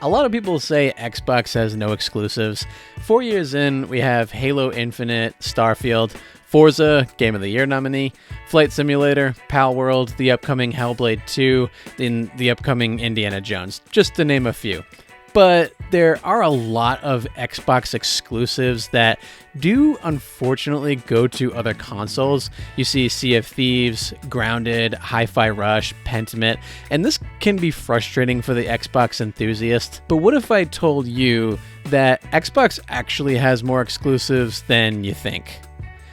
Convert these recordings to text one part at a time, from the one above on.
A lot of people say Xbox has no exclusives. 4 years in, we have Halo Infinite, Starfield, Forza, Game of the Year nominee, Flight Simulator, Pal World, the upcoming Hellblade 2, and the upcoming Indiana Jones, just to name a few. But there are a lot of Xbox exclusives that do unfortunately go to other consoles. You see Sea of Thieves, Grounded, Hi-Fi Rush, Pentiment, and this can be frustrating for the Xbox enthusiast. But what if I told you that Xbox actually has more exclusives than you think?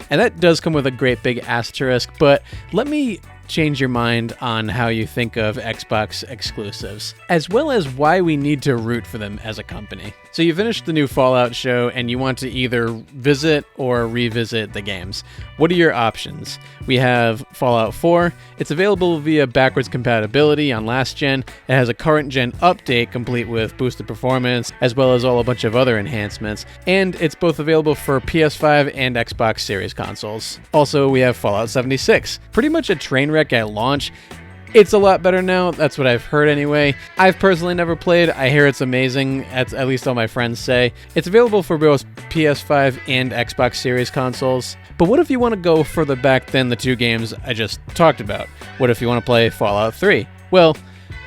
And that does come with a great big asterisk, but let me change your mind on how you think of Xbox exclusives, as well as why we need to root for them as a company. So you finished the new Fallout show and you want to either visit or revisit the games. What are your options? We have Fallout 4. It's available via backwards compatibility on last gen. It has a current gen update complete with boosted performance, as well as a bunch of other enhancements. And it's both available for PS5 and Xbox Series consoles. Also, we have Fallout 76. Pretty much a train wreck at launch. It's a lot better now. That's what I've heard anyway. I've personally never played. I hear it's amazing. At least all my friends say. It's available for both PS5 and Xbox Series consoles. But what if you want to go further back than the two games I just talked about? What if you want to play Fallout 3? Well,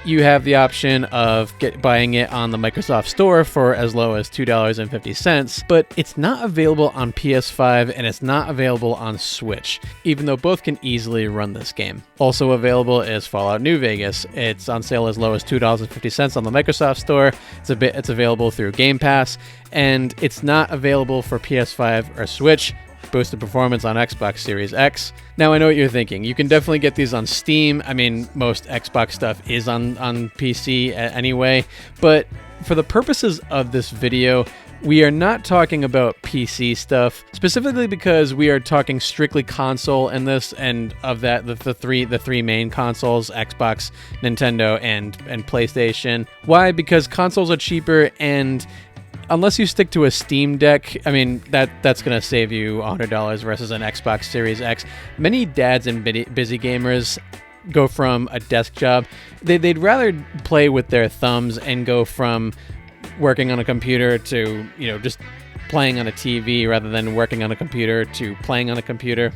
you have the option of buying it on the Microsoft Store for as low as $2.50, but it's not available on PS5 and it's not available on Switch, even though both can easily run this game. Also available is Fallout New Vegas. It's on sale as low as $2.50 on the Microsoft Store. It's available through Game Pass, and it's not available for PS5 or Switch. Boosted performance on Xbox Series X. Now, I know what you're thinking. You can definitely get these on Steam. I mean, most Xbox stuff is on PC anyway. But for the purposes of this video, we are not talking about PC stuff, specifically because we are talking strictly console in this, and of that, the three main consoles, Xbox, Nintendo, and PlayStation. Why? Because consoles are cheaper, and unless you stick to a Steam Deck, I mean, that's going to save you $100 versus an Xbox Series X. Many dads and busy gamers go from a desk job. They'd rather play with their thumbs and go from working on a computer to, just playing on a TV rather than working on a computer to playing on a computer.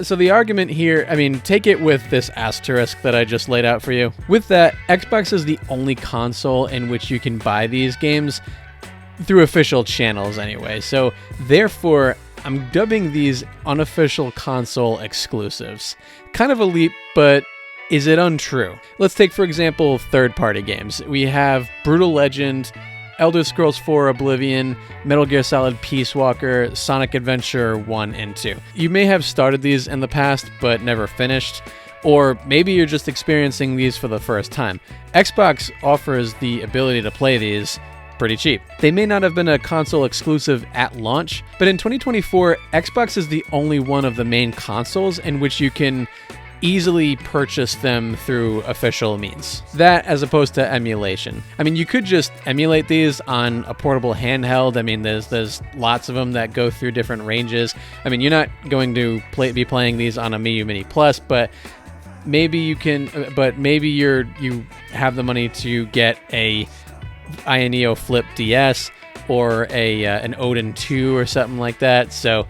So the argument here, I mean, take it with this asterisk that I just laid out for you. With that, Xbox is the only console in which you can buy these games through official channels anyway. So therefore, I'm dubbing these unofficial console exclusives. Kind of a leap, but is it untrue? Let's take, for example, third-party games. We have Brutal Legend, Elder Scrolls 4 Oblivion, Metal Gear Solid Peace Walker, Sonic Adventure 1 and 2. You may have started these in the past, but never finished. Or maybe you're just experiencing these for the first time. Xbox offers the ability to play these pretty cheap. They may not have been a console exclusive at launch, but in 2024, Xbox is the only one of the main consoles in which you can easily purchase them through official means. That as opposed to emulation. I mean, you could just emulate these on a portable handheld. I mean, there's lots of them that go through different ranges. I mean, you're not going to be playing these on a Miyoo Mini Plus, but maybe you can. But maybe you have the money to get a Neo Flip DS or an Odin 2 or something like that. So,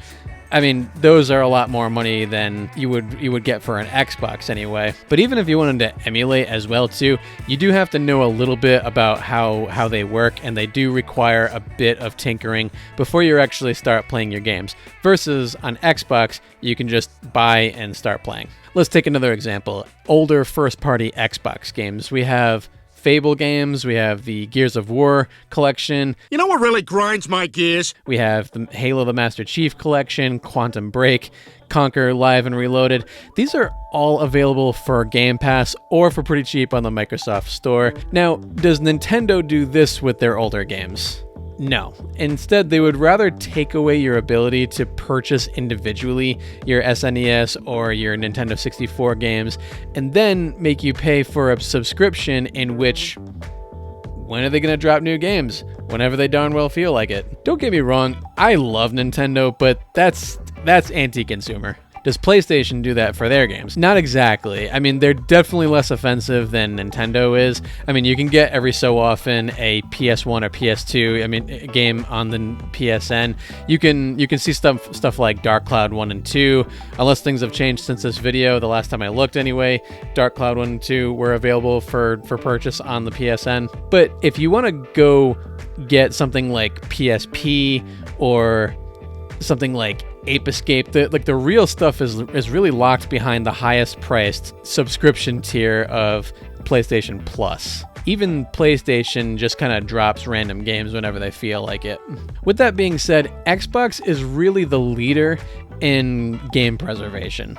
I mean, those are a lot more money than you would get for an Xbox anyway. But even if you wanted to emulate as well too, you do have to know a little bit about how they work, and they do require a bit of tinkering before you actually start playing your games. Versus on Xbox, you can just buy and start playing. Let's take another example. Older first-party Xbox games. We have Fable games, we have the Gears of War collection. You know what really grinds my gears? We have the Halo the Master Chief collection, Quantum Break, Conquer Live and Reloaded. These are all available for Game Pass or for pretty cheap on the Microsoft Store. Now, does Nintendo do this with their older games? No. Instead, they would rather take away your ability to purchase individually your SNES or your Nintendo 64 games, and then make you pay for a subscription in which, when are they going to drop new games? Whenever they darn well feel like it. Don't get me wrong, I love Nintendo, but that's anti-consumer. Does PlayStation do that for their games? Not exactly. I mean, they're definitely less offensive than Nintendo is. I mean, you can get every so often a PS1 or PS2, I mean, a game on the PSN. You can see stuff like Dark Cloud 1 and 2, unless things have changed since this video. The last time I looked anyway, Dark Cloud 1 and 2 were available for purchase on the PSN. But if you want to go get something like PSP or something like Ape Escape, the real stuff is really locked behind the highest priced subscription tier of PlayStation Plus. Even PlayStation just kind of drops random games whenever they feel like it. With that being said, Xbox is really the leader in game preservation,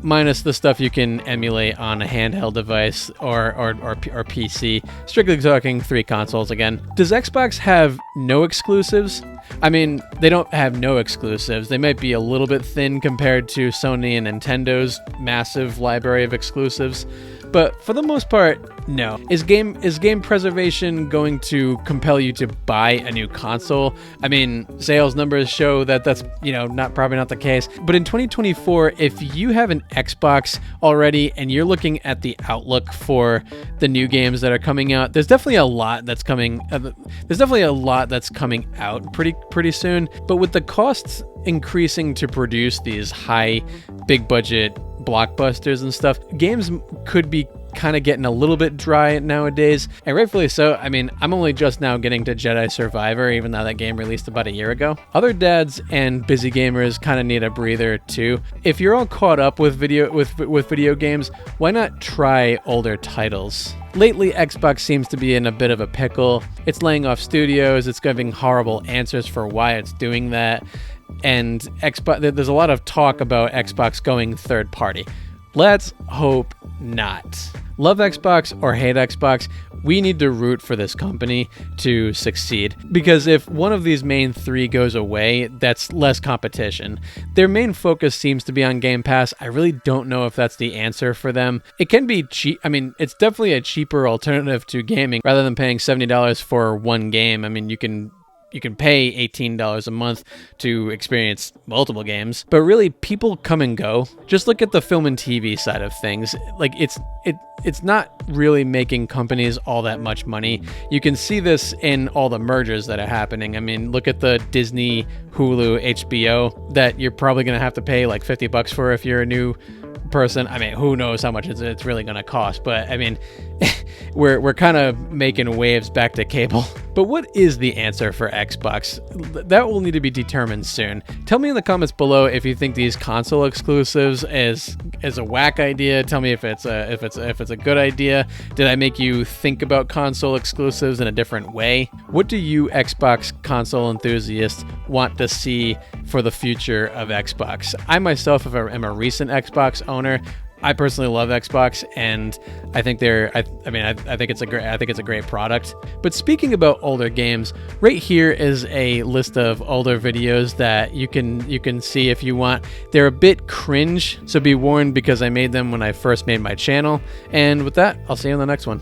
minus the stuff you can emulate on a handheld device or PC. Strictly talking 3 consoles again. Does Xbox have no exclusives? I mean, they don't have no exclusives. They might be a little bit thin compared to Sony and Nintendo's massive library of exclusives, but for the most part, no. Is game preservation going to compel you to buy a new console? I mean, sales numbers show that that's, probably not the case. But in 2024, if you have an Xbox already and you're looking at the outlook for the new games that are coming out, there's definitely a lot that's coming. There's definitely a lot that's coming out pretty soon. But with the costs increasing to produce these high, big budget blockbusters and stuff, games could be kind of getting a little bit dry nowadays, and rightfully so. I mean, I'm only just now getting to Jedi Survivor, even though that game released about a year ago. Other dads and busy gamers kind of need a breather too. If you're all caught up with video games, why not try older titles? Lately, Xbox seems to be in a bit of a pickle. It's laying off studios, it's giving horrible answers for why it's doing that, and there's a lot of talk about Xbox going third party. Let's hope not. Love Xbox or hate Xbox, we need to root for this company to succeed, because if one of these main 3 goes away, that's less competition. Their main focus seems to be on Game Pass. I really don't know if that's the answer for them. It can be cheap. I mean, it's definitely a cheaper alternative to gaming rather than paying $70 for one game. I mean, you can pay $18 a month to experience multiple games, but really people come and go. Just look at the film and TV side of things. Like it's not really making companies all that much money. You can see this in all the mergers that are happening. I mean, look at the Disney, Hulu, HBO that you're probably going to have to pay like $50 for if you're a new person. I mean, who knows how much it's really going to cost, but I mean, we're kind of making waves back to cable. But what is the answer for Xbox? That will need to be determined soon. Tell me in the comments below if you think these console exclusives is a whack idea. Tell me if it's a good idea. Did I make you think about console exclusives in a different way? What do you Xbox console enthusiasts want to see for the future of Xbox? I myself am a recent Xbox owner. I personally love Xbox, and I think I think it's a great product. But speaking about older games, right here is a list of older videos that you can see if you want. They're a bit cringe, so be warned because I made them when I first made my channel. And with that, I'll see you on the next one.